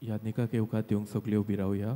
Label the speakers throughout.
Speaker 1: याज्ञिका येवकार दिवंक सगळीं उबी रावया.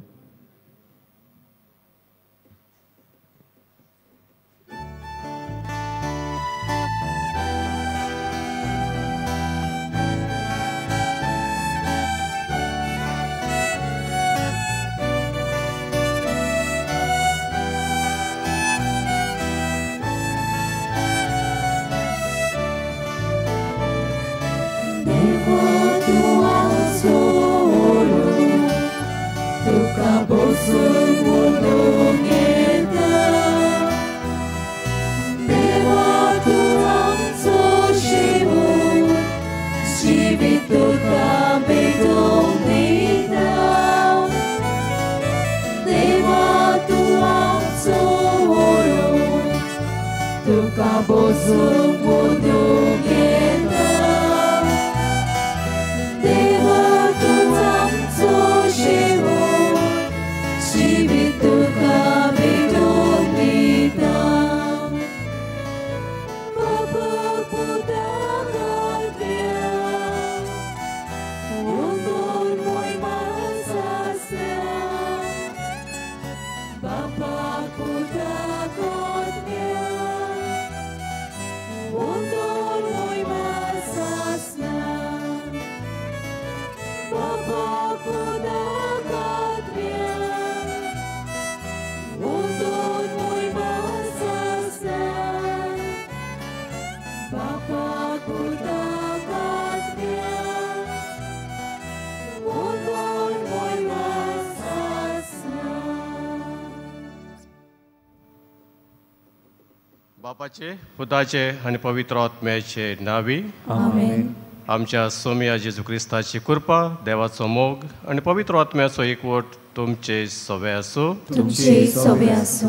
Speaker 2: बापाचे, पुताचे आणि पवित्र आत्म्याचे नावी.
Speaker 3: आमेन.
Speaker 2: आमच्या सोम्या जेजू क्रिस्ताची कृपा, देवाचो मोग आणि पवित्र आत्म्याचो एकवट तुमचे सवे असो.
Speaker 3: तुमचे सवे असो.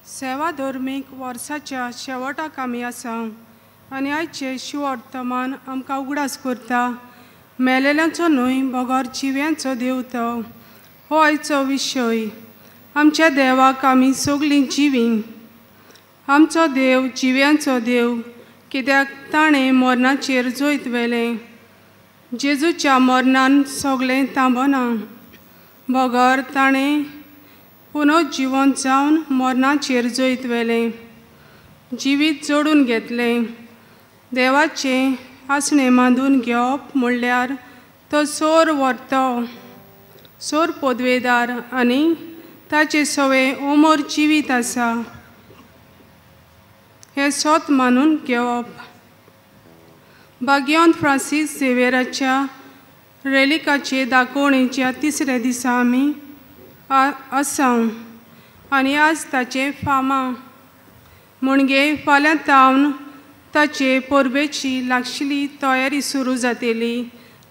Speaker 4: सेवा धर्मीक वर्साच्या शेवटाक आमी आसा आनी आयचे शिवर्तमान आमकां उगडास करता. मेलेल्यांचो न्हय बगर जिव्यांचो देव तो. हो आयचो विशय. आमच्या देवाक आमी सगळीं जिवीं. आमचो देव जिव्यांचो देव, कित्याक ताणें मरणाचेर जैत व्हेलें. जेजूच्या मरणान सगळें थांबना. बगर ताणें पुनर्जीवन जावन मरणाचेर जैत व्हेलें. जिवीत जोडून घेतलें. देवाचें आसणें बांदून घेवप म्हणल्यार तो सोर व्हरतो, सोर पदवेदार आनी ताचे सवे उमर जिवीत आसा हें सोत मानून घेवप. भाग्यवंत फ्रांसीस झेवियराच्या रेलिकाचे दाखोवणेच्या तिसऱ्या दिसा आमी आसा आनी आज ताचे फामा म्हणजे फाल्यां तावन ताचे परबेची लागशिल्ली तयारी सुरू जातली.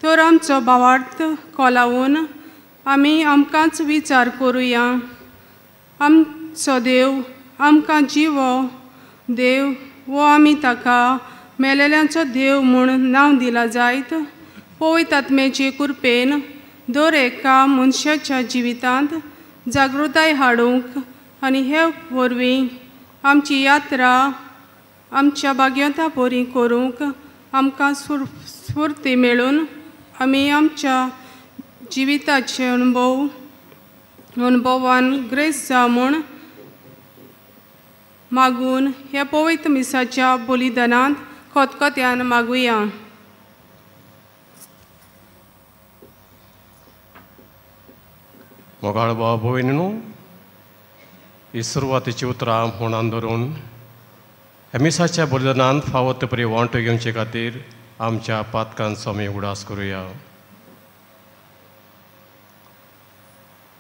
Speaker 4: तर आमचो भावार्थ कोलावून आमी आमकांच विचार करुया. आमचो देव आमकां जिवो देव वो आमी ताका मेलेल्यांचो देव म्हूण नांव दिला जायत. पवित्र आत्म्याचे कृपेन दर एका मनशाच्या जिवितांत जागृताय हाडूंक आनी हे वरवीं आमची यात्रा आमच्या भाग्यवंता बरी करूंक आमकां स्फूर्ती मेळून आमी आमच्या जिविताचे अनुभवान ग्रेस जा म्हूण मागून ह्या पवित्र मिसाच्या बलिदानांत खतखत्यान मागुया.
Speaker 2: मोगाळ भाव भयणीनो, ही सुरवातीची उतरां म्हणून धरून मिसाच्या बलिदानांत फावो ते परी वांटो घेवचे खातीर आमच्या पातकांचो आमी उडास करुया.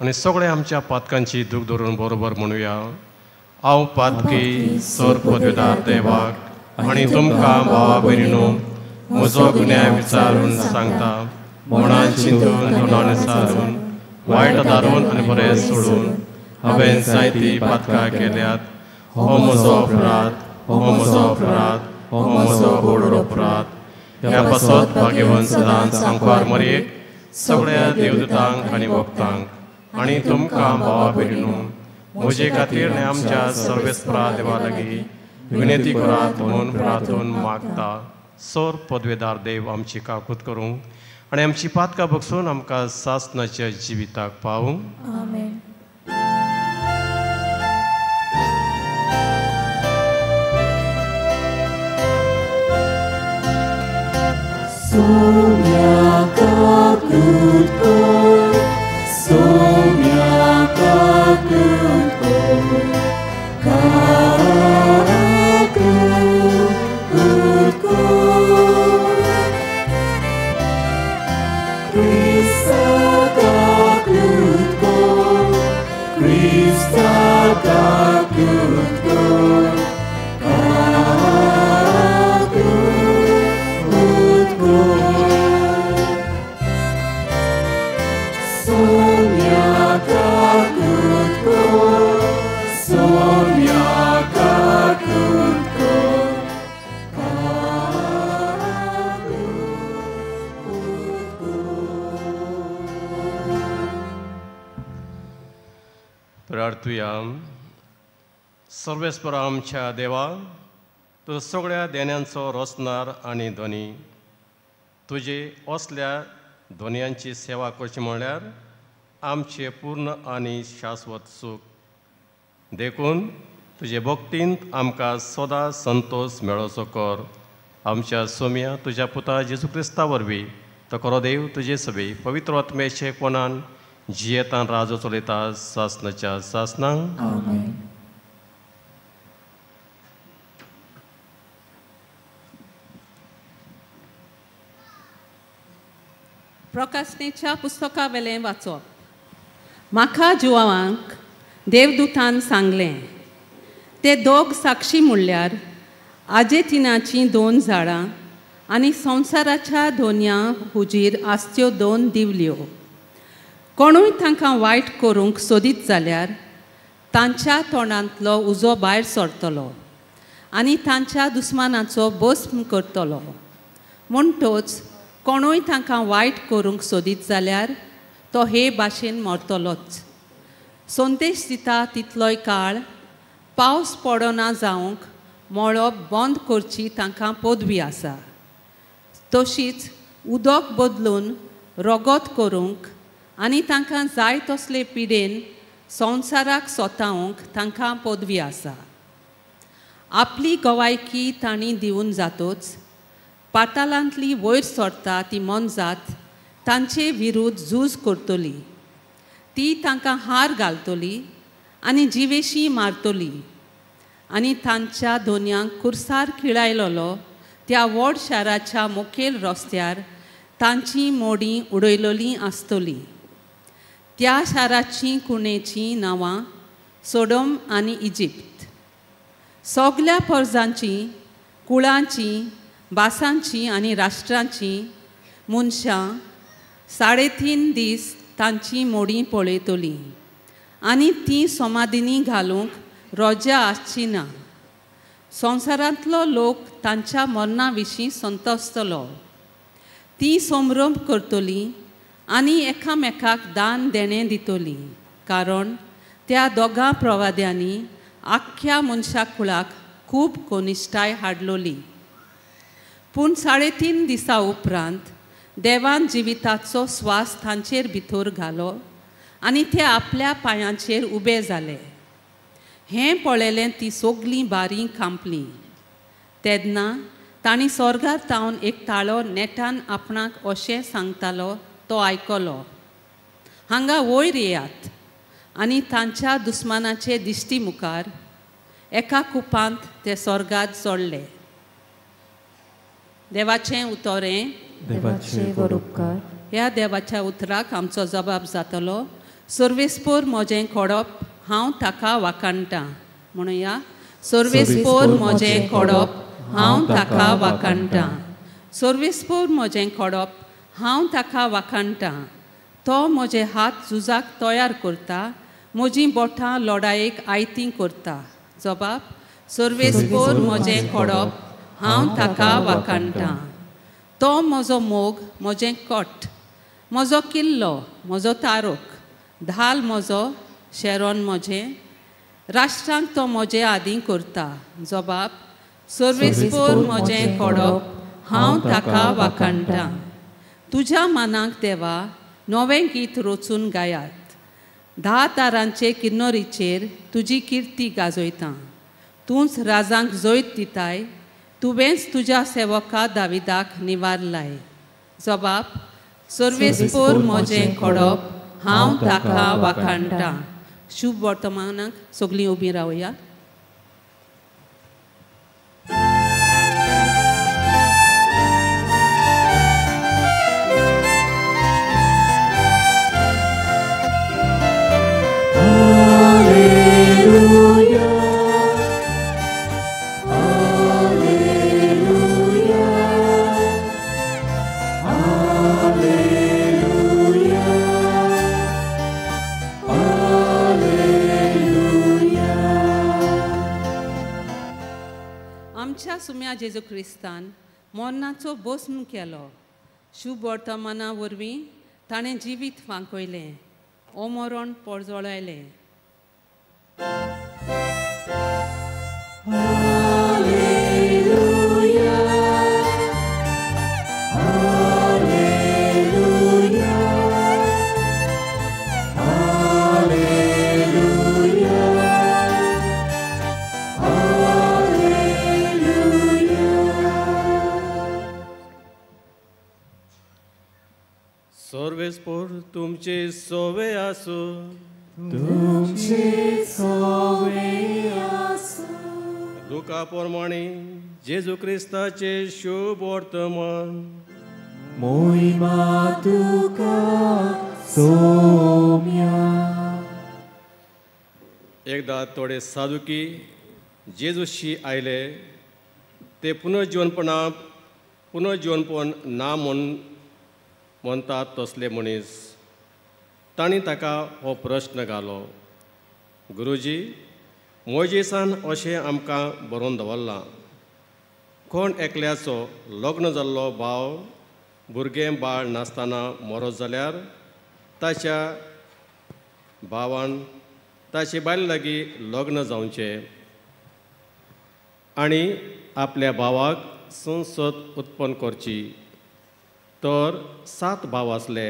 Speaker 2: आनी सगळ्या आमच्या पातकांची दूख धरून बरोबर म्हणुया. हांव पातकी सर पदवीदार देवाक आनी तुमकां भावा भयणीनो म्हजो गुन्यांय विचारून सांगता. मनान चिंतून तोंडान सारून वायट दारून आनी बरें सोडून हांवें जायतीं पातकां केल्यात. हो म्हजो अपराध, हो म्हजो अपराध, हो म्हजो व्हड अपराध. ह्या पासत भाग्यवान सदांच सांगपार मरेक सगळ्या देवदूतांक आनी भक्तांक आनी तुमकां भावा भयणीनो म्हजे खातीर आनी आमच्या सर्वेस्परा देवा लागीं विनंती करात म्हणून प्रार्थून मागता. सर पदवेदार देव आमची काकूत करूंक आनी आमची पातकां बगसून आमकां सासणाच्या जिविताक पावूंक.
Speaker 3: आमेन.
Speaker 5: Soumya kakutko, Soumya kakutko, kakutko. Krista kakutko, Krista kakutko.
Speaker 2: प्रार्थुया. सर्वेस्परा आमच्या देवा, तूं सगळ्या देण्यांचो रचणार आनी धनी. तुजे असल्या धन्यांची सेवा करची म्हणल्यार आमचे पूर्ण आनी शाश्वत सूख. देखून तुजे भक्तींत आमकां सदां संतोष मेळोचो कर. आमच्या सोम्या तुज्या पुता जेजू क्रिस्ता वरवीं तो खरो देव तुजे सभे पवित्र आत्म्याचे कोणान जियेतान राजो चलयता सासणाच्या सासनांक.
Speaker 3: आमेन.
Speaker 6: प्रकाशनेच्या पुस्तका वेलें वाचप. म्हाका जुवांक देवदूतान सांगलें, ते दोग साक्षी म्हणल्यार आजेतिनाचीं 2 झाडां आनी संवसाराच्या दोनया हुजीर आसत्यो 2 दिवल्यो. कोणूय तांकां वायट करूंक सोदीत जाल्यार तांच्या तोंडांतलो उजो भायर सरतलो आनी तांच्या दुस्मानाचो भस्म करतलो. म्हणटोच कोणूय तांकां वायट करूंक सोदीत जाल्यार तो हे भाशेन मरतलोच. संदेश दिता तितलोय काळ पावस पडना जावंक मळप बंद करची तांकां पदवी आसा. तशीच उदक बदलून रगत करूंक आनी तांकां जाय तसले पिडेन संवसाराक सोतावंक तांकां पदवी आसा. आपली गवायकी तांणी दिवन जातोच पातालांतली वयर सरता ती मनजात तांचे विरुद्ध झूज करतली. ती तांकां हार घालतली आनी जिवेशी मारतली आनी तांच्या दोनयांक कुर्सार खिळायलोलो त्या व्हड शाराच्या मुखेल रस्त्यार तांची मोडीं उडयलोलीं आसतलीं. त्या शाराचीं कुणेचीं नांवां सोडोम आनी इजिप्त. सगल्या पर्जांचीं, कुळांचीं, भासांचीं आनी राष्ट्रांचीं मनशां 3.5 दीस तांची मोडीं पळयतलीं आनी तीं समाधींनी घालूंक रोजा आसची ना. संवसारांतलो लोक तांच्या मरणा विशीं संतोसतलो. तीं संभ्रम करतलीं आनी एकामेकाक दान देणें दितलीं, कारण त्या दोगां प्रवाद्यांनी आख्ख्या मनशा कुळाक खूब कोनिश्टाय हाडलोली. पूण 3.5 दिसां उपरांत देवान जिविताचो स्वास तांचेर भितर घालो आनी ते आपल्या पांयांचेर उबे जाले. हें पळयलें ती सगलीं बारीं कांपलीं. तेन्ना तांणी स्वर्गार तावन एक ताळो नेटान आपणाक अशें सांगतालो तो आयकलो, हांगा वयर येयात आनी तांच्या दुस्मानाचे दिश्टी मुखार एका कुपांत ते स्वर्गात चडले. देवाचें उतोरें.
Speaker 3: देवाचे वर उपकार.
Speaker 6: ह्या देवाच्या उतराक आमचो जबाब जातलो, सर्वेस्पोर म्हजें कोडप हांव ताका वाकाणटां. म्हणुया, सर्वेस्पोर म्हजें कोडप हांव ताका वाकाणटां. सर्वेस्पोर म्हजें कोडप हांव ताका वाकाणटां. तो म्हजे हात झुजाक तयार करता, म्हजीं बोटां लढायेक आयतीं करता. जबाब: सर्वेस्पोर म्हजें कोडप हांव ताका वाकाणटां. तो म्हजो मोग, म्हजें कोट, म्हजो किल्लो, म्हजो तारोक, ढाल म्हजो, शेरोन म्हजें, राष्ट्रांक तो म्हजे आदीं करता. जबाब: सर्वेस्पोर म्हजें कोडप हांव ताका वाकाणटां. तुज्या मानाक देवा नवें गीत रचून गायात. 10 तारांचे किन्नरीचेर तुजी किर्ती गाजयता. तूंच राजांक जैत दिताय, तुवेंच तुज्या सेवका दाविदाक निवारलाय. जबाब: सर्वेस्पोर म्हजें कोडप हांव ताका वाकाणटां. शुभ वर्तमानाक सगळीं उबीं रावया. आमच्या सुम्या जेजू क्रिस्तान मरणाचो भस्म केलो. शुभ वर्तमाना वरवीं ताणें जिवीत फांकयलें, अमरण परजळयलें.
Speaker 2: सर्वेस्पोर तुमचे सोवे आसूं. लुका प्रमाणे जेजू क्रिस्ताचे शुभ वर्तमान.
Speaker 5: मोहिमा तुका सोम्या.
Speaker 2: एकदा थोडे साधुकी जेजूशी आयले. ते पुनर्जीवनपण ना म्हणटात तसले मनीस. तांणी ताका हो प्रश्न घालो: गुरुजी, मोजेसान अशें आमकां बरोवन दवरलां, कोण एकल्याचो लग्न जाल्लो भाव भुरगें बाळ नासतना मरत जाल्यार ताच्या भावान ताचे बायल लागीं लग्न जावचें आनी आपल्या भावाक संसद उत्पन्न करची. तर 7 भाव आसले.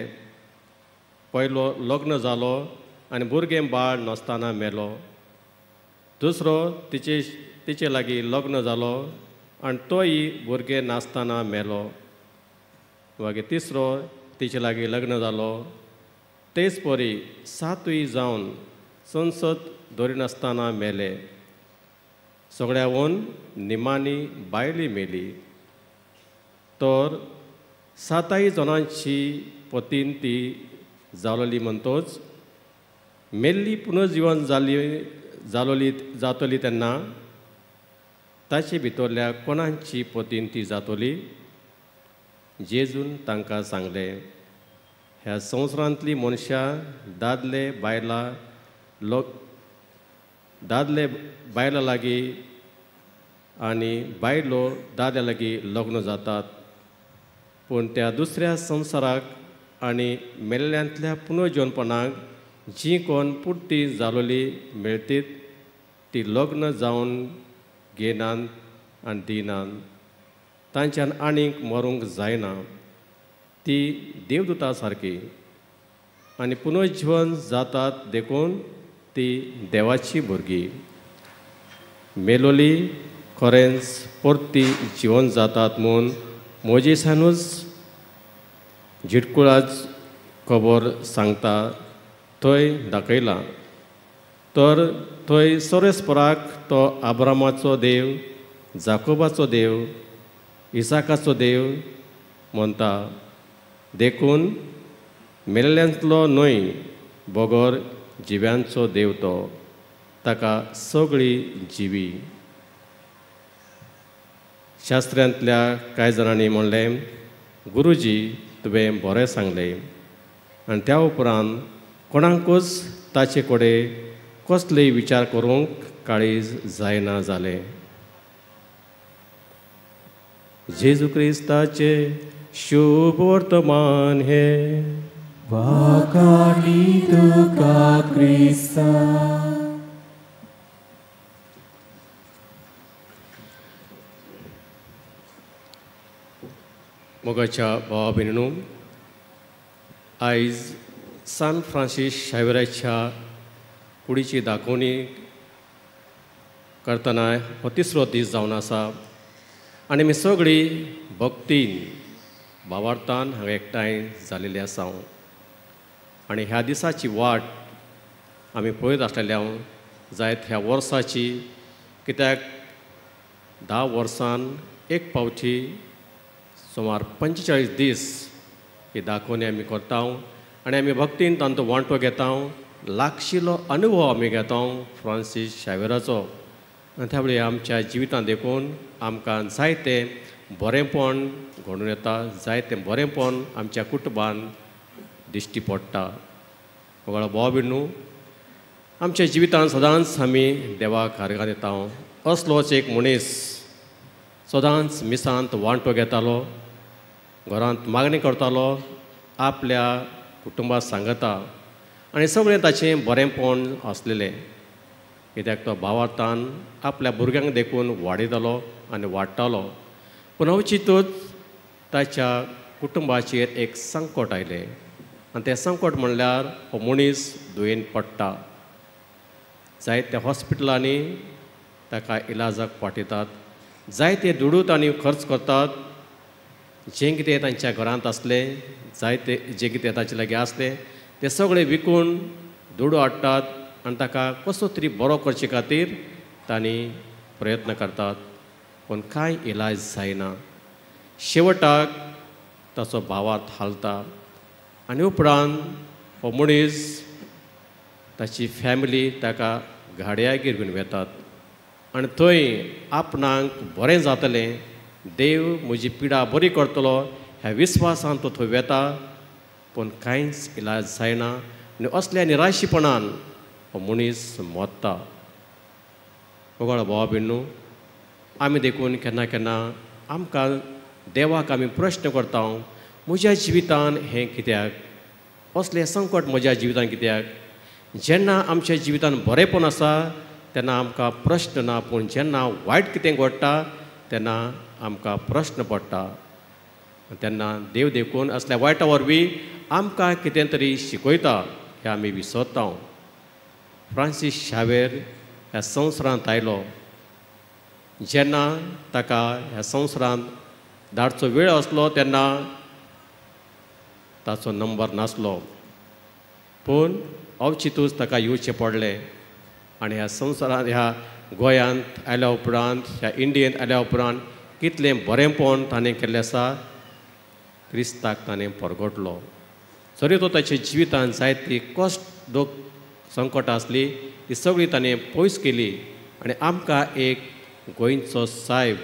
Speaker 2: पयलो लग्न जालो आनी भुरगें बाळ नासतना मेलो. दुसरो तिचे लागीं लग्न जालो आनी तोय भुरगें नासतना मेलो. मागीर तिसरो तिचे लागीं लग्न जालो. तेच परी 7 जावन संसद धरिनासतना मेले. सगळ्यावन निमाणी बायली मेली. तर 7 जाणांची पतीन ती जालोली म्हणटोच मेल्ली पुनर्जीवन जातली तेन्ना ताचे भितरल्या कोणाची पतीन ती जातली? जेजून तांकां सांगलें, ह्या संवसारांतलीं मनशां दादले बायला लागीं आनी बायलो दाद्या लागीं लग्न जातात. पूण त्या दुसऱ्या संवसाराक आनी मेल्ल्यांतल्या पुनर्जीवनपणाक जी कोण पुर्ती जालोली मेळटीत ती लग्न जावन घेनात आनी दिनात. तांच्यान आनीक मरूंक जायना. ती देवदूतां सारकी आनी पुनर्जीवन जातात देखून ती देवाची भुरगीं. मेलोली खरेंच परती जिवन जातात म्हूण मोजेसानूच झिटकुळाच खबर सांगता थंय दाखयलां. तर थंय सोरेस्पराक तो आब्रामाचो देव, जाकोबाचो देव, इसाकाचो देव म्हणटा. देखून मेल्ल्यांतलो न्हय बोगोर जिव्यांचो देव तो, ताका सगळीं जिवी. शास्त्रांतल्या कांय जाणांनी म्हणलें, गुरुजी तुवें बरें सांगलें. आनी त्या उपरांत कोणाकूच ताचे कडेन कसलेय विचार करूंक काळीज जायना जालें. जेजू क्रिस्ताचे शुभ वर्तमान हे
Speaker 5: वाकानी तुका क्रिस्ता.
Speaker 2: मोगाच्या भावा भयणीनो, आयज सान फ्रांसीस शावेराच्या कुडीची दाखोवणी करतना हो 3रो दीस जावन आसा. आनी आमी सगळीं भक्तीन भावार्थान हांगा एकठांय जालेली आसा. आनी ह्या दिसाची वाट आमी पळयत आसलेल्या जायत ह्या वर्साची, कित्याक 10 वर्सान एक फावटी सुमार 45 दीस ही दाखोवणी आमी करता. आनी आमी भक्तीन तांचो वांटो घेता. लागशिल्लो अनुभव आमी घेता फ्रांसीस शावेराचो. आनी त्या वेळी आमच्या जिवितांत देखून आमकां जायतें बरेंपण घडून येता, जायतें बरेंपण आमच्या कुटुंबान दिश्टी पडटा. मोगाळ भाव भयणू, आमच्या जिवितांत सदांच आमी देवाक आर्गां दिता. असलोच एक मनीस सदांच मिसांत वांटो घेतालो, घरांत मागणी करतालो, आपल्या कुटुंबाक सांगता. आनी सगळें ताचें बरेंपण आसलेलें, कित्याक तो भावार्थान आपल्या भुरग्यांक देखून वाडयतालो आनी वाडटालो. पूण अवचितूच ताच्या कुटुंबाचेर एक संकट आयलें. आनी तें संकट म्हणल्यार हो मनीस दुयेंत पडटा. जायत्या हॉस्पिटलांनी ताका इलाजाक पाठयतात, जायते दुडूत आनी खर्च करतात. जें कितें तांच्या घरांत आसलें, जायते जें कितें ताचे लागीं आसलें तें सगळें विकून दुडू हाडटात आनी ताका कसो तरी बरो करचे खातीर तांणी प्रयत्न करतात. पूण कांय इलाज जायना. शेवटाक ताचो भावार्थ हालता. आनी उपरांत हो मनीस, ताची फॅमिली ताका गाडयागेर घेवन वेतात. आनी थंय आपणाक बरें जातलें, देव म्हजी पिडा बरी करतलो ह्या विस्वासान तो थंय वेता. पूण कांयच इलाज जायना. आनी असल्या निराशीपणान हो मनीस मोत्ता. मोगाळ भावा भयणू, आमी देखून केन्ना केन्ना आमकां देवाक आमी प्रश्न करता, म्हज्या जिवितान हें कित्याक? असलें संकट म्हज्या जिवितान कित्याक? जेन्ना आमच्या जिवितान बरेंपण आसा तेन्ना आमकां प्रश्न ना, पूण जेन्ना वायट कितें घडटा तेन्ना आमकां प्रश्न पडटा. तेन्ना देव देखून असल्या वायटा वरवीं आमकां कितें तरी शिकयता हें आमी विसरता. फ्रांसीस शावेर ह्या संवसारांत आयलो. जेन्ना ताका ह्या संवसारांत धाडचो वेळ आसलो तेन्ना ताचो नंबर नासलो. पूण अवचितूच ताका येवचें पडलें. आनी ह्या संवसारांत, ह्या गोंयांत आयल्या उपरांत, ह्या इंडियेंत आयल्या उपरांत कितलें बरेंपण ताणें केल्लें आसा, क्रिस्ताक ताणें परगटलो. जरी तो ताच्या जिवितांत जायती कश्ट, दूख, संकटां आसलीं, ती सगळीं ताणें पयस केली. आनी आमकां एक गोंयचो साहेब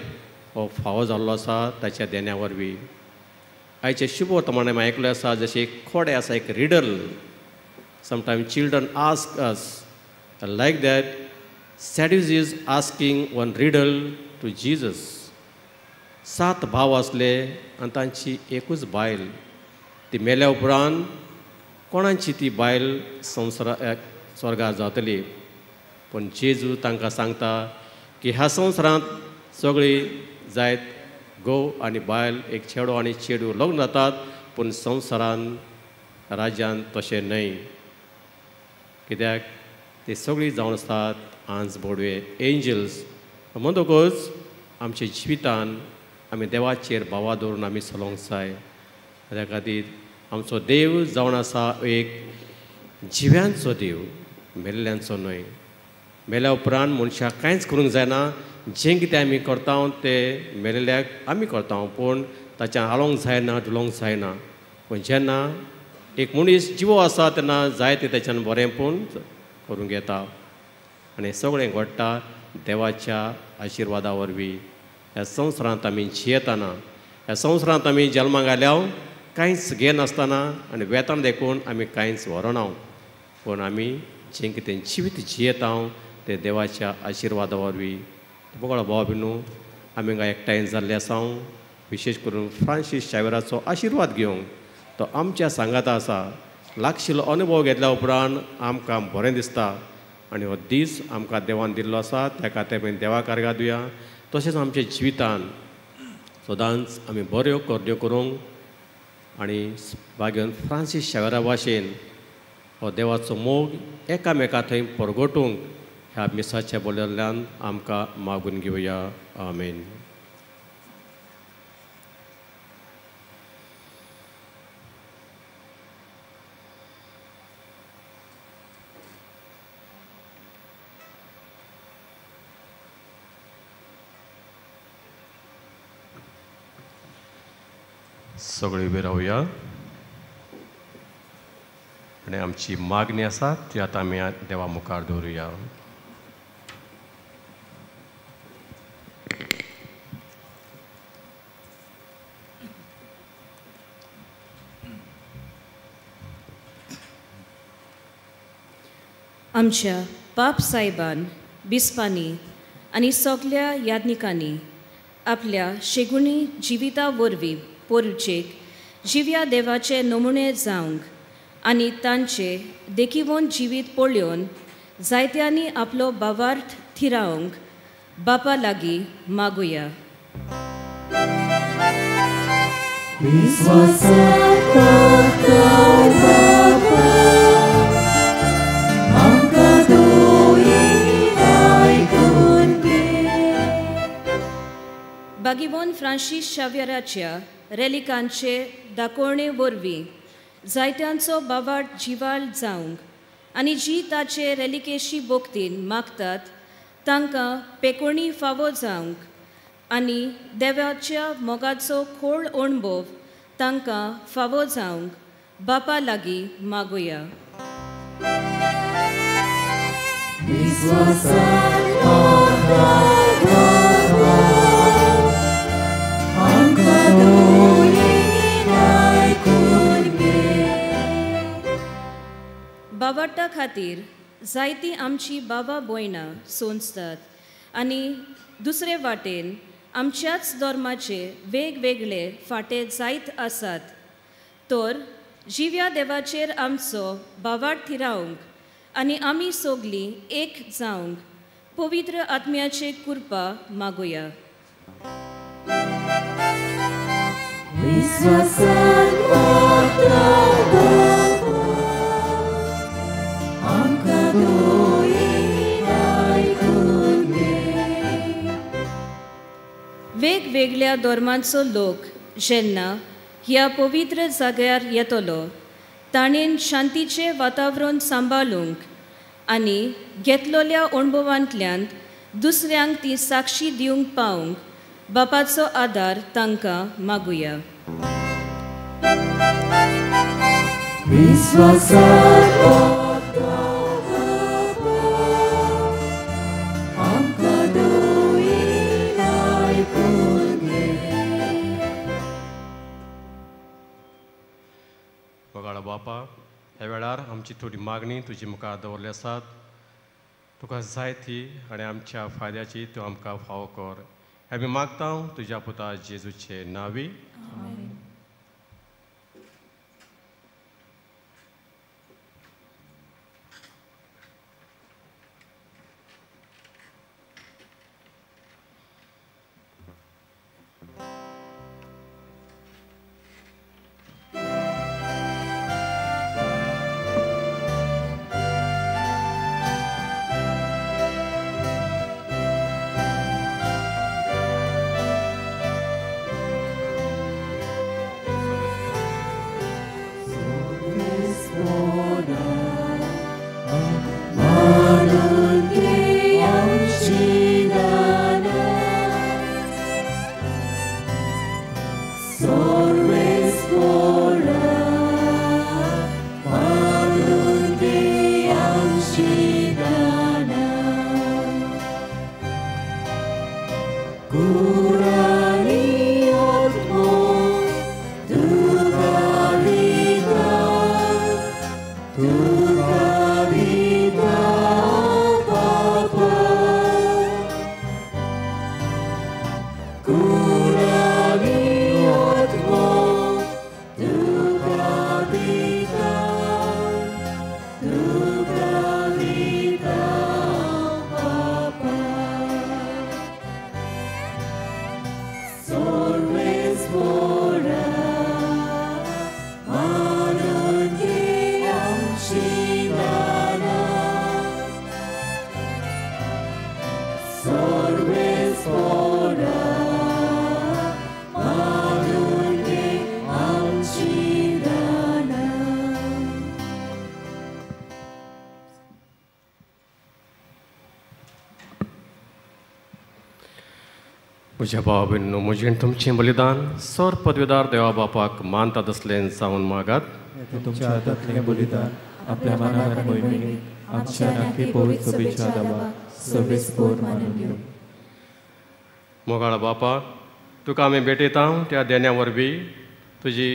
Speaker 2: हो फावो जाल्लो आसा ताच्या देण्या वरवीं. आयचे शुभ वर्तमान हांवें आयकलें आसा, जशें एक खोडे आसा, एक riddle. Sometimes children ask us like that. Sadducees asking one riddle to Jesus. 7 भाव आसले आनी तांची एकूच बायल. ती मेल्या उपरांत कोणाची ती बायल स्वर्गार जातली. पूण जेजू तांकां सांगता की ह्या संवसारांत सगळीं जायत घोव आनी बायल, एक चेडो आनी चेडू लग्न जातात, पूण संवसारांत राज्यांत तशें न्हय. कित्याक ती सगळीं जावन आसतात आंज बोडवे, एंजल्स. म्हणटकूच आमच्या जिवितान आमी देवाचेर भावा दवरून आमी चलोवंक जाय. त्या खातीर आमचो देव जावन आसा एक जिव्यांचो देव, मेल्ल्यांचो न्हय. मेल्या उपरांत मनशाक कांयच करूंक जायना. जें कितें आमी करता तें मेलेल्याक आमी करता, पूण ताच्या हालोवंक जायना, धुलोवंक जायना. पूण जेन्ना एक मनीस जिवो आसा तेन्ना जायते त्याच्यान बरेंपण करून घेता आनी सगळें घडटा देवाच्या आशिर्वादा वरवीं. ह्या संवसारांत आमी जियेतना ह्या संवसारांत आमी जल्माक आयल्या कांयच घेनासतना आनी वेतन देखून आमी कांयच व्हरना, पूण आमी जें कितें जिवीत जियेता ते देवाच्या आशिर्वादा वरवीं. बोगळा भाव बिनू आमी हांगा एकठांय जाल्ले आसा, विशेश करून फ्रांसीस शावेराचो आशिर्वाद घेवंक. तो आमच्या सांगाता आसा. लागशिल्लो अनुभव घेतल्या उपरांत आमकां बरें दिसता आनी हो दीस आमकां देवान दिल्लो आसा त्या खातीर आमी देवाक आर्गां दिवया. तशेंच आमच्या जिवितान सदांच आमी बऱ्यो कर्द्यो करूंक आनी भाग्यान फ्रांसीस शावेरा भाशेन हो देवाचो मोग एकामेका थंय परगटूंक ह्या मिसाच्या बोलयल्ल्यान आमकां मागून घेवया. आमेन. सगळे उबे रावया आनी आमची मागणी आसा ती आतां आमी देवा मुखार दवरुया.
Speaker 7: आमच्या बाप साहेबान बिस्पांनी आनी सगल्या याज्ञिकांनी आपल्या शेगुणी जिविता वरवीं पोरचेक जिव्या देवाचे नमुणे जावंक आनी तांचे देखीवन जिवीत पळोवन जायत्यांनी आपलो भावार्थ थिरावंक बापा लागीं मागुया. बागीवन फ्रांसीस शावेराच्या रेलिकांचे दाखोवणे वरवीं जायत्यांचो भावार्थ जिवाळ जावंक आनी जी ताचे रेलिकेशी बोगतीन मागतात तांकां पेकोणी फावो जावंक आनी देवाच्या मोगाचो खोल अणभव तांकां फावो जावंक बापा लागीं मागुया. बावार्था खातीर जायतीं आमची बाबा भयणां सोंसतात आनी दुसरे वाटेन आमच्याच धर्माचे वेगवेगळे फाटे जायत आसात. तर जिव्या देवाचेर आमचो भावार्थ थिरावंक आनी आमी सोगलीं एक जावंक पवित्र आत्म्याचे कृपा मागुया. वेगवेगळ्या धर्मांचो लोक जेन्ना ह्या पवित्र जाग्यार येतलो ताणेन शांतीचें वातावरण सांबाळूंक आनी घेतलेल्या अणभवांतल्यान दुसऱ्यांक ती साक्षी दिवंक पावंक बापाचो आदार तांकां मागुया.
Speaker 2: बगाडा बापा, ह्या वेळार आमची थोडी मागणी तुजी मुखार दवरली आसात. तुका जाय ती आनी आमच्या फायद्याची तूं आमकां फावो कर. आमी मागता तुज्या पुता जेजूचे नांवी. म्हज्या भावा भयणीनो, म्हजें तुमचें बलिदान सर पदवीदार देवा बापाक मानतात असलें जावन मागात.
Speaker 1: तुमच्या हातांतलें बलिदान आपल्या मनात मोहिमेक आमच्या नाकी पवित्र सभेच्या दाबाक सवेस्पोर मानून घेवन.
Speaker 2: मोगाळ बापा, तुका आमी भेटयता त्या देण्या वरवीं तुजी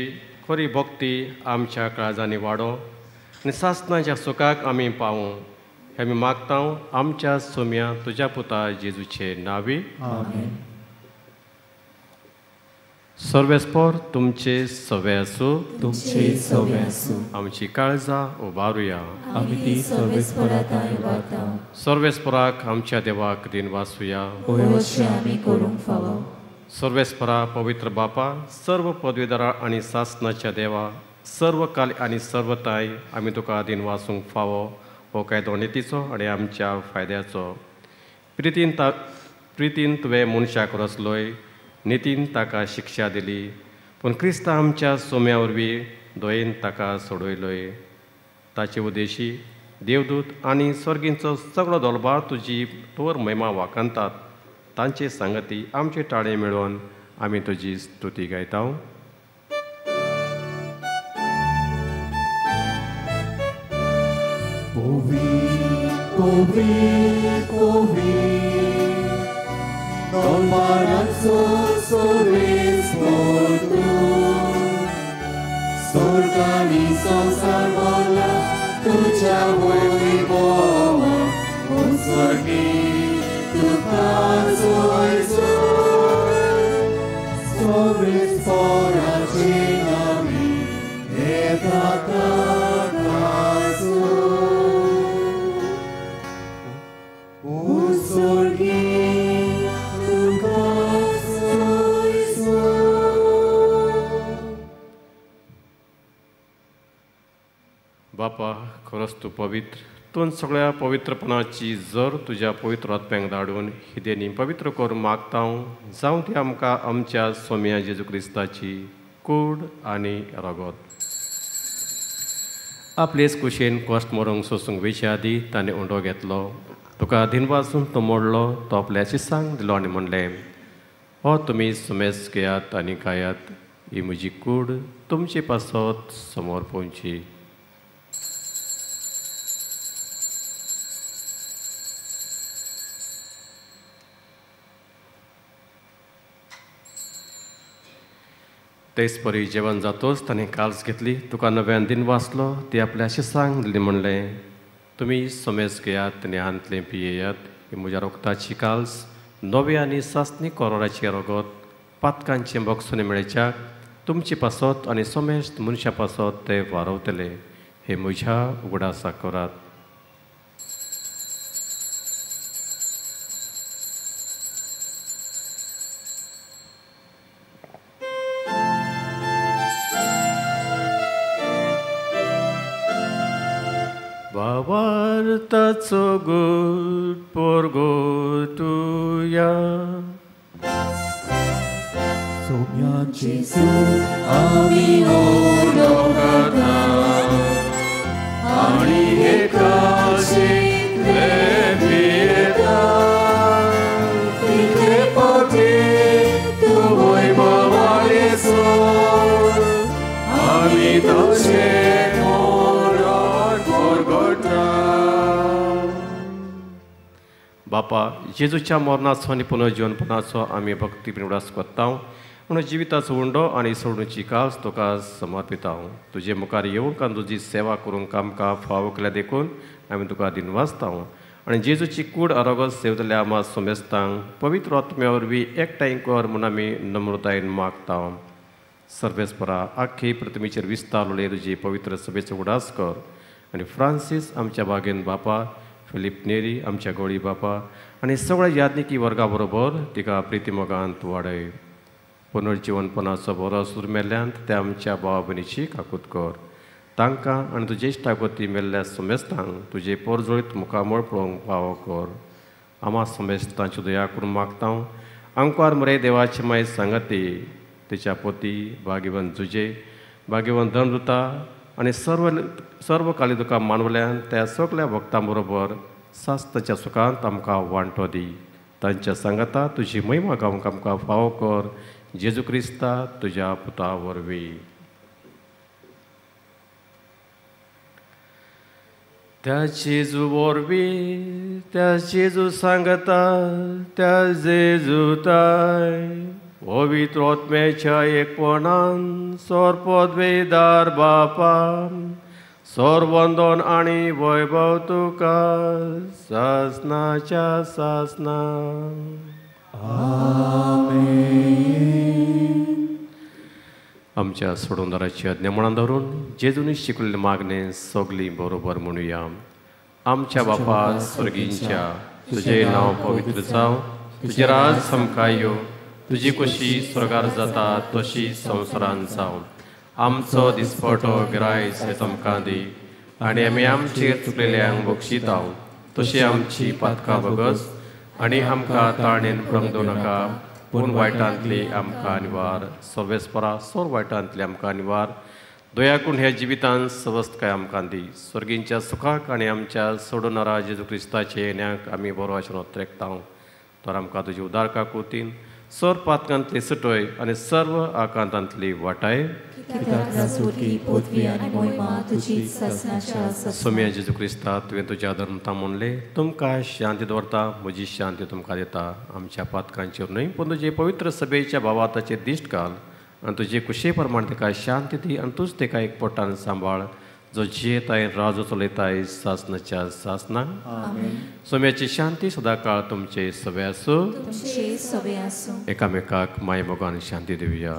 Speaker 2: खरी भक्ती आमच्या काळजांनी वाडो आनी सासणाच्या सुखाक आमी पावूं हें आमी मागता आमच्या सोम्या तुज्या पुता जेजूचे नांवी.
Speaker 1: आमेन.
Speaker 2: सर्वेस्पोर तुमचे सवे आसूं,
Speaker 1: तुमचे सवे आसूं.
Speaker 2: आमची काळजां उबारुया.
Speaker 1: आमी ती सवेस्पोरांताय उबारता.
Speaker 2: सर्वेस्पोराक आमच्या देवाक दिन वासुया.
Speaker 3: अशें आमी करूंक फावो.
Speaker 2: सर्वेस्परा पवित्र बापा, सर्व पदवीदारा आनी सासणाच्या देवा, सर्व काल आनी सर्वताय आमी तुका दिन वासूंक फावो हो कायदो नितीचो आनी आमच्या फायद्याचो. प्रितीन तुवें मनशाक रचलोय, नितीन ताका शिक्षा दिली, पूण क्रिस्त आमच्या सोम्या वरवीं दोयेन ताका सोडयलोय. ताचे उद्देशी देवदूत आनी स्वर्गींचो सगळो दलबार तुजी तोर महिमा वाखाणतात. तांचे सांगती आमचे टाळे मेळोवन आमी तुजी स्तुती गायता.
Speaker 5: Sorgani संसार बोला तुझ्या वैभवा उत्सर्गी तुका जोयचो सोवेस्पोराचे नावी येता ताकाचो उत्सर्गी तुका जोयचो.
Speaker 2: बापा, खरोच तूं पवित्र. तूं सगळ्या पवित्रपणाची जर तुज्या पवित्र आत्म्यांक धाडून ही देणी पवित्र करून मागता जावं ती आमकां आमच्या सोम्या जेजू क्रिस्ताची कूड आनी रगत. आपलेच कुशेन कश्ट मरूंक सोसूंक वेचे आदी ताणें उंडो घेतलो. तुका दिनवासून तो मोडलो, तो आपल्या शिसांक दिलो आनी म्हणलें, हो तुमी सुमेस घेयात आनी खायात. ही म्हजी कूड तुमचे पासत समोर पोवची. तेच परी जेवण जातोच ताणें काल्स घेतली, तुका नव्यान दिन वाचलो, ती आपल्या शिसांक दिली म्हणलें, तुमी सोमेस घेयात आनी हांतलें पियेयात. ही म्हज्या रोगताची काल्स नवे आनी सासणी कोरोराचें रगत पातकांचें बक्षून मेळच्याक तुमचे पासत आनी सोमेस मनशा पासत ते वारवतले. हे म्हज्या उगडासा करात. Vavartaco good porgotuya.
Speaker 5: Somya Jesu ami odogata ani ekasi levieta ite poti tu voi bavaleso ami tache
Speaker 2: बापा जेजूच्या मरणाचो आनी पुनर्जीवनपणाचो आमी भक्तीन उडास कोत्ता म्हणून जिविताचो उंडो आनी सोडूची कास तुका समर्पिता तुजे मुखार येवंक आनी तुजी सेवा करूंक आमकां फावो केल्या देखून आमी तुका दिनवासता आनी जेजूची कूड आरोग्य सेवतल्या आमा सोमेस्तांक पवित्र आत्म्या वरवीं एकठांय कर म्हूण आमी नम्रतायेन मागता सर्वेस्परा आख्खी पृथ्वीचेर विस्तारले तुजी पवित्र सभेचो उडास कर आनी फ्रांसीस आमच्या बागेन बापा फिलीप नेरी आमच्या गोळी बापा आनी सगळ्या याज्ञिकी वर्गा बरोबर तिका प्रितीमोगांत वाडय पुनर्जीवनपणाचो बरो सूर मेल्ल्यांत त्या आमच्या भावा भयणीची काकूत कर तांकां आनी तुजे इश्टागोती मेल्ल्या सोमेस्तांक तुजे पोरजोळीत मुखामळ पळोवंक फावो कर आमा सोमेस्तांची दया करून मागता आमकां मरे देवाचे माय सांगती तिच्या पोती भाग्यवन जुजे भाग्यवन धनदुता आनी सर्व काली तुका मानवल्यान त्या सगळ्या भक्तां बरोबर सास्ताच्या सुखांत आमकां वांटो दी तांच्या सांगाता तुजी महिमा गावंक आमकां फावो कर जेजू क्रिस्ता तुज्या पुता वरवीं त्या जेजू वरवीं त्या जेजू सांगता त्या जेजूताय पवित्र आत्म्याच्या एकपणान सोरपदवेदार बापा सोरवंदन आनी वैभव तुका सासनाच्या सासना आमच्या सोडूनदाराची आज्ञा मनान धरून जेजूनी शिकलेले मागणे सगळी बरोबर म्हणुया आमच्या बापा स्वर्गींच्या तुझे नांव पवित्र जावं तुजे राज समकाय यो तुजी कशी स्वर्गार जाता तशी संवसारांत जावं आमचो दिसपटो गिरायस हे आमकां दी आनी आमी आमचेर चुकलेल्यांक बक्षिता तशी आमची पातकां बगस आनी आमकां ताणेन पडूंक दवरनाका पूण वायटांतली आमकां निवार सर्वेस्परा सोर वायटांतली आमकां निवार दया करून ह्या जिवितांत सवस्त काय आमकां दी स्वर्गींच्या सुखाक आनी आमच्या सोडूनारा जेजू क्रिस्ताचे येण्याक आमी बरो आशिर्वाद रेखता तर आमकां तुजी उदार काकुतीन सर पातकांतली सुटय आनी सर्व आकांतांतली वाटाय सोम्या जेजू क्रिस्ता तुवें तुज्या धर्मता म्हणले तुमकां शांती दवरता म्हजी शांती तुमकां दिता आमच्या पातकांचेर न्हय पूण तुजे पवित्र सभेच्या भावाताचेर दिश्ट घाल आनी तुजे कुशे प्रमाण ताका शांती दी आनी तूंच ताका एक पोटान सांबाळ जो जियेताय राजो चलयताय सासनाच्या सासनाक सोम्याची शांती सदां काळ तुमचे सवे आसूं एकामेकाक माय मोगान शांती दिवया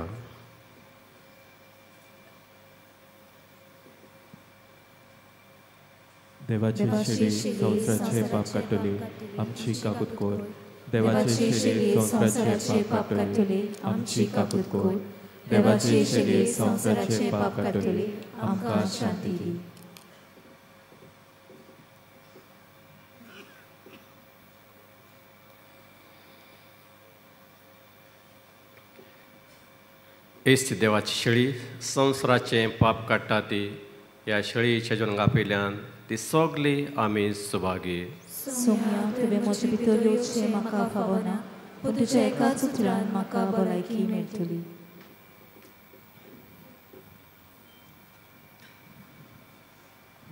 Speaker 1: देवाची शिडी संवसाराचे पाप काडटली आमची काकूत कोर देवाची शिडी संवसाराचे पाप काडटली आमची काकूत कोर देवाची शिडी संवसाराचे पाप काडटली आमकां शांती दी
Speaker 2: एस देवाची शेळी संवसाराचे पाप काडटा ती ह्या शेळयेच्या जन्मा पयल्यान ती सगळी आमी सुभागी
Speaker 3: सोम्या तुवें म्हजे भितर येवचें म्हाका फावना पूण तुज्या एकाच उतरान म्हाका भलायकी मेळटली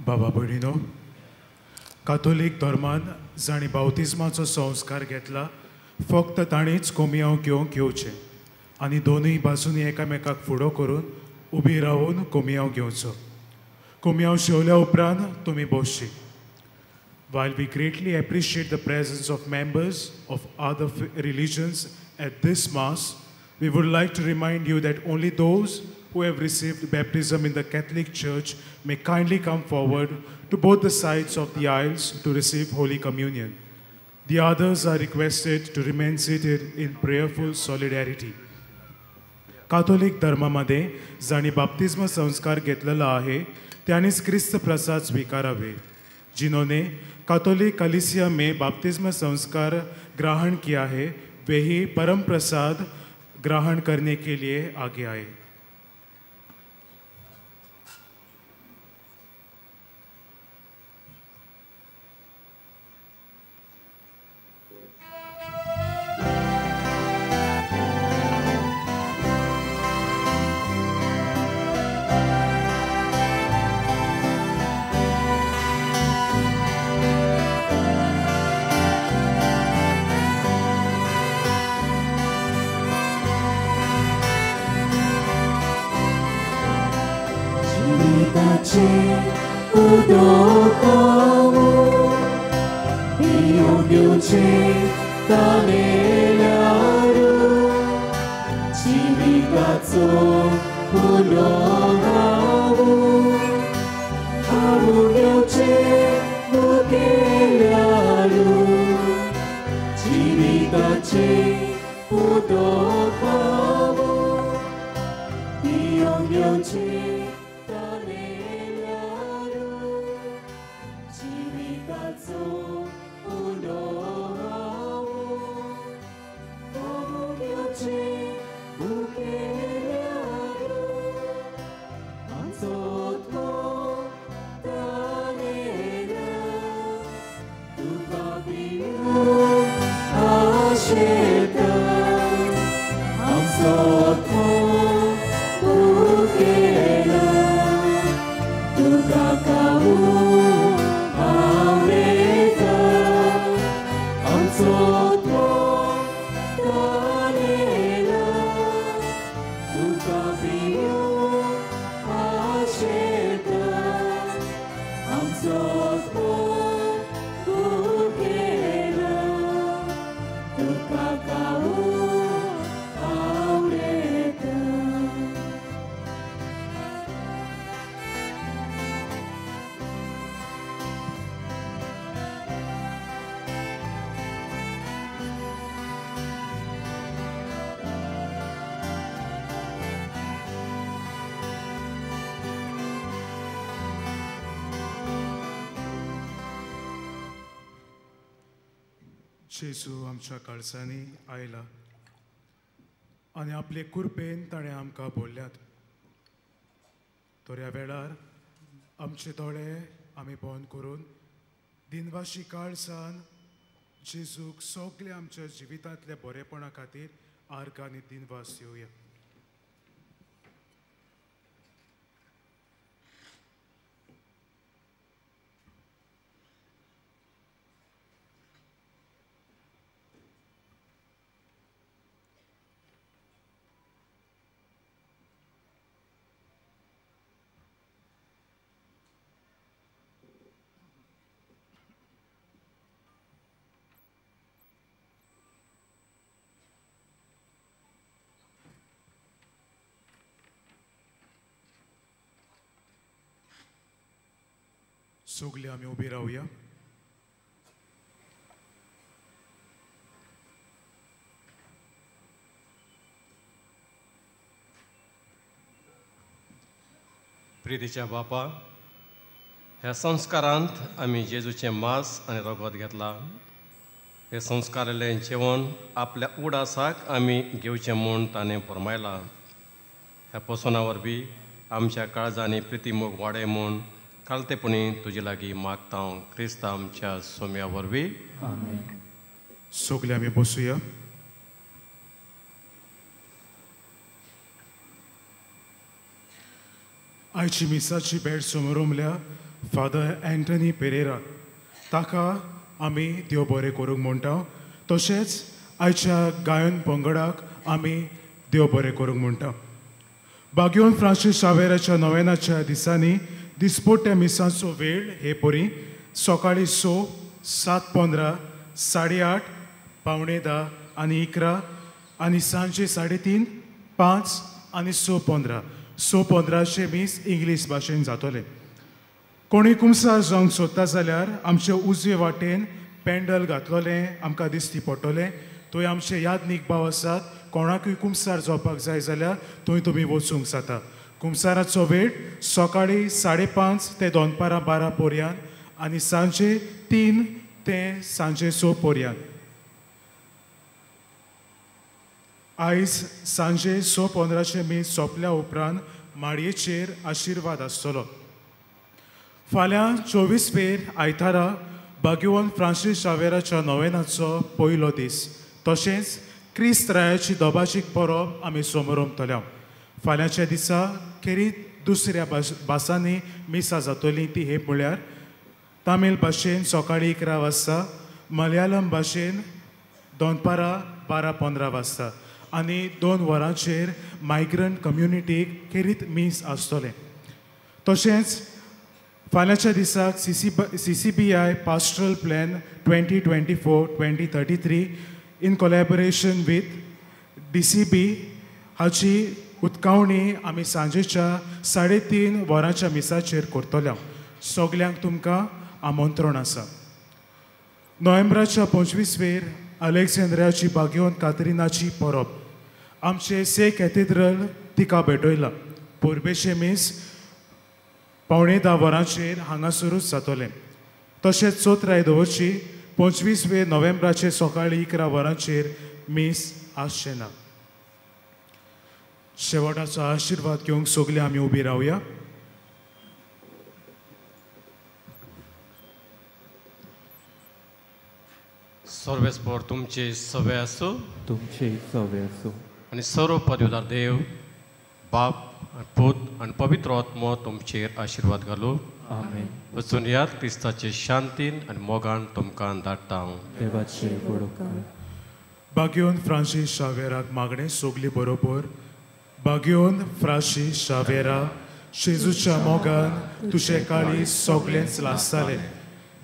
Speaker 8: बाबा भयणीनो कातोलीक धर्मान जाणी बावतिस्माचो संस्कार घेतला फक्त ताणीच कोमयाव घेवंक येवचें आनी दोनूय बाजूनी एकामेकाक फुडो करून उबी रावून कोमयाव घेवचो कोमयाव शेवल्या उपरांत तुमी बसची While we greatly appreciate the presence of members of other religions at this Mass, we would like to remind you that only those who have received baptism in the Catholic Church may kindly come forward to both the sides of the aisles to receive Holy Communion. The others are requested to remain seated in prayerful solidarity. Catholic धर्मामध्ये जाणी बाप्तिस्म संस्कार घेतलेला आहे त्यानेच ख्रिस्त प्रसाद स्वीकारावे जिन्होंने Catholic कलीसिया में बपतिस्मा संस्कार ग्रहण किया है वे ही परम प्रसाद ग्रहण करने के लिए आगे आए।
Speaker 5: उदक पियोंक घेवचें ताणेल्यारू जिविताचो फुलो हांव घेवचें मुखेल्यारू जिविताचें उदक पियोंक घेवचें ताणेल्यारू जिविताचो फुलो हांव घेवचें मुखेल्यारू आमचो आशेता आमचो मुखेला तुका कावू आवडटा आमचो ताणेला तुका पिवूंक आशेता आमचो
Speaker 8: जेजू आमच्या काळजांनी आयला आनी आपले कुरपेन ताणें आमकां बोल्ल्यात तर ह्या वेळार आमचे दोळे आमी बंद करून दिनवाशी काळजान जेजूक सगळे आमच्या जिवितांतल्या बरेपणा खातीर आर्ग आनी दिनवास दिवया. सगळे आमी उबी रावया.
Speaker 2: प्रितीच्या बापा, ह्या संस्कारांत आमी जेजूचें मांस आनी रगत घेतला. हे संस्कारांतलें जेवण आपल्या उडासाक आमी घेवचें म्हूण ताणें फरमायलां. ह्या पसोना वरवीं आमच्या काळजांनी प्रिती मोग वाडय म्हूण कालतेपणी तुजे लागीं मागता हांव क्रिस्त आमच्या सोम्या वरवीं.
Speaker 8: सगळे आमी बसुया. आयची मिसाची भेट समोर उमल्या फादर एंटनी पेरेरा ताका आमी देव बरें करूंक म्हणटा. तशेंच आयच्या गायन पंगडाक आमी देव बरें करूंक म्हणटा. बागयोन फ्रांसीस शावेराच्या नोवेनाच्या दिसांनी दिसपट्ट्या मिसांचो वेळ हे परी सकाळी 6, 7:15, 8:30, 9:45 आनी 11 आनी सांजे 3:30, 5 आनी 6:15. 6:15 मीस इंग्लीश भाशेन जातले. कोणी कुमसार जावंक सोदता जाल्यार आमचे उजवे वाटेन पेंडल घातलोलें आमकां दिसती पडटलें. थंय आमचे यादनीक भाव आसात. कोणाकूय कुमसार जावपाक जाय जाल्यार थंय तुमी वचूंक जाता. कुमसाराचो वेळ सकाळी 5:30 ते दनपारां 12 पर्यंत आनी सांजे 3 ते सांजे 6 पर्यंत. आयज सांजे 6:15 मीस सोंपल्या उपरांत माडयेचेर आशिर्वाद आसतलो. फाल्यां 24 फेर आयतारा बागयोन फ्रांसीस शावेराच्या नोवेनाचो पयलो दीस. तशेंच क्रिस्त रायाची दोबाशीक परब आमी समोर उमतल्या. फाल्यांच्या दिसा खेरीत दुसऱ्या भासांनी मिसा जातली. ती हे म्हळ्यार तामील भाशेन सकाळी 11 वाजता, मलयालम भाशेन दनपारां 12:15 वाजता आनी 2 वरांचेर मायग्रंट कम्युनिटीक खेरीत मीस आसतलें. तशेंच फाल्यांच्या दिसाक CCBI pastoral plan 2024-2033 in collaboration with DCB हाची उदकावणी आमी सांजेच्या 3:30 वरांच्या मिसाचेर करतल्या. सगल्यांक तुमकां आमंत्रण आसा. नोव्हेंबराच्या 25वेर अलेक्झांद्रियाची बागेवन कातरिनाची परब. आमचे से कॅथेड्रल तिका भेटयला. पोरबेचे मीस 9:15 वरांचेर हांगासरूच जातले. तशेंच चोथ आयदोवरची 25 नोव्हेंबराचे सकाळीं 11 वरांचेर मीस आसचें ना. शेवटाचो आशिर्वाद घेवंक सगळे आमी उबी रावया.
Speaker 2: सर्वेस्पर तुमचे सवे असो,
Speaker 1: तुमचे सवे असो
Speaker 2: आणि सर्व पदवीदार देव बाप आणि पूत आणि पवित्र आत्मो तुमचेर आशिर्वाद घालू.
Speaker 1: आमेन.
Speaker 2: वचून यात क्रिस्ताचे शांतीन आणि मोगान तुमकां धाडटा.
Speaker 1: देवाचे बरोबर.
Speaker 8: बागेवन फ्रांसीस शावेराक मागणें सगली बरोबर. बागेवन फ्रांसीस शावेरा, जेजूच्या मोगान तुझे काळी सगळेंच लासताले.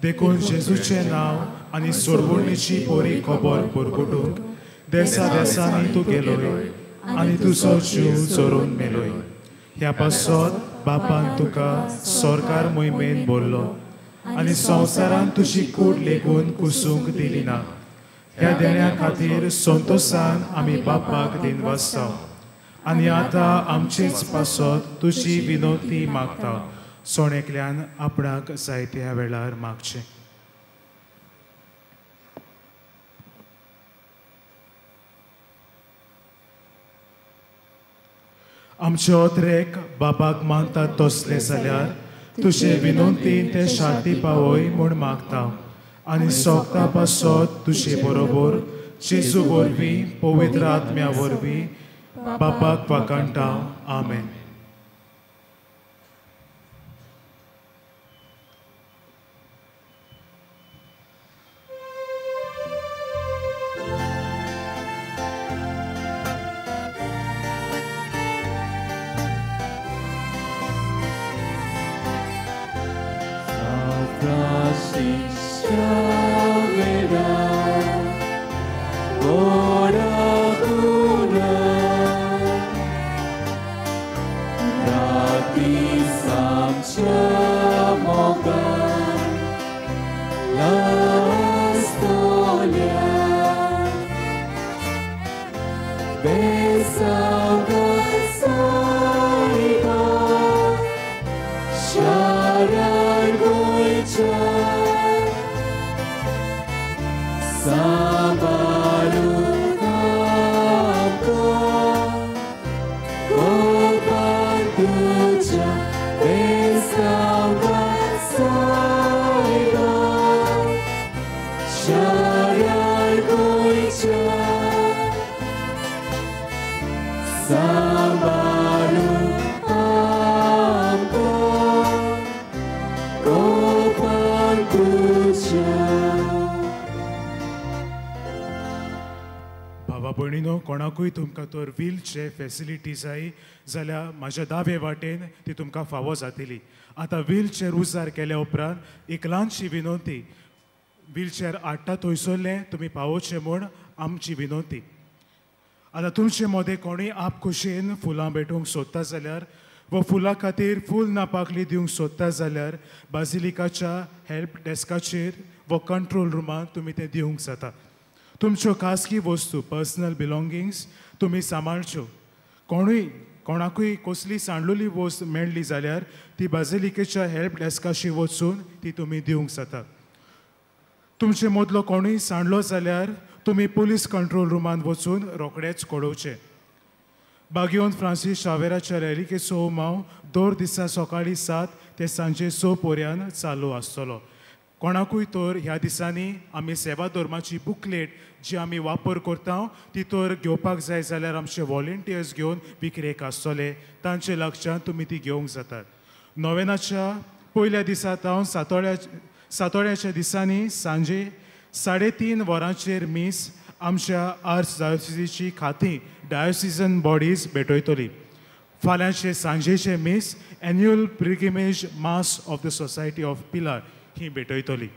Speaker 8: देखून जेजूचें नांव आनी सोडवणेची बरी खबर परगटूंक देसा देसांनी तूं गेलोय आनी तुजो जीव चोरून मेलोय. ह्या पासत बापान तुका सरकार मोहिमेन भरलो आनी संवसारान तुजी कूड लेगून कुसूंक दिली ना. ह्या देण्या खातीर संतोशान आमी बापाक दिनवासता आनी आतां आमचेच पासत तुजी विनोती मागता. सोणेकल्यान आपणाक जाय त्या वेळार मागचें. आमचे ओत्रेक बापाक मानतात तसले जाल्यार तुजे विनोतीन ते शांती पावय म्हूण मागता आनी सोगता पासत तुजे बरोबर जेजू वरवीं पवित्र आत्म्या वरवीं बापाक वाकाणटा. आमेन. कोणाकूय तुमकां तर व्हीलचेअर फेसिलिटी जाय जाल्यार म्हाज्या दावे वाटेन ती तुमकां फावो जातली. आतां व्हीलचेअर उजार केल्या उपरांत एक ल्हानशी विनंती. व्हीलचेअर हाडटा थंयसरलें तुमी पावोवचें म्हूण आमची विनंती. आतां तुमचे मदें कोणूय आप खोशयेन फुलां भेटूंक सोदता जाल्यार व फुलां खातीर फूल नापाकली दिवंक सोदता जाल्यार बाजिलिकाच्या हेल्प डेस्काचेर व कंट्रोल रुमांत तुमी तें दिवंक जाता. तुमच्यो खासगी वस्तू पर्सनल बिलोंगिंग्स तुमी सांबाळच्यो. कोणाकूय कसली सांडलेली वस्त मेळ्ळी जाल्यार ती बाजिलिकेच्या हेल्प डेस्काशी वचून ती तुमी दिवंक जाता. तुमचे मदलो कोणूय सांडलो जाल्यार तुमी पुलीस कंट्रोल रुमांत वचून रोखडेच कळोवचें. बागेवन फ्रांसीस शावेराच्या रॅलिकेचो उमाव दर दिसा सकाळीं 7 ते सांजे 6 पर्यंत चालू आसतलो. कोणाकूय तर ह्या दिसांनी आमी सेवा धर्माची बुकलेट जी आमी वापर करता ती तर घेवपाक जाय जाल्यार आमचे वॉलंटियर्स घेवन विक्रेक आसतले. तांचे लक्षांत तुमी ती घेवंक जातात. नोवेनाच्या पयल्या दिसा हांव सातोळ्याच्या दिसांनी सांजे 3:30 वरांचेर मीस आमच्या आर्च डायोसिसीची खातीं डायोसिजन बॉडीज भेटयतली. फाल्यांचे सांजेचे मीस annual pilgrimage mass of the society of Pilar ही भेटयतली.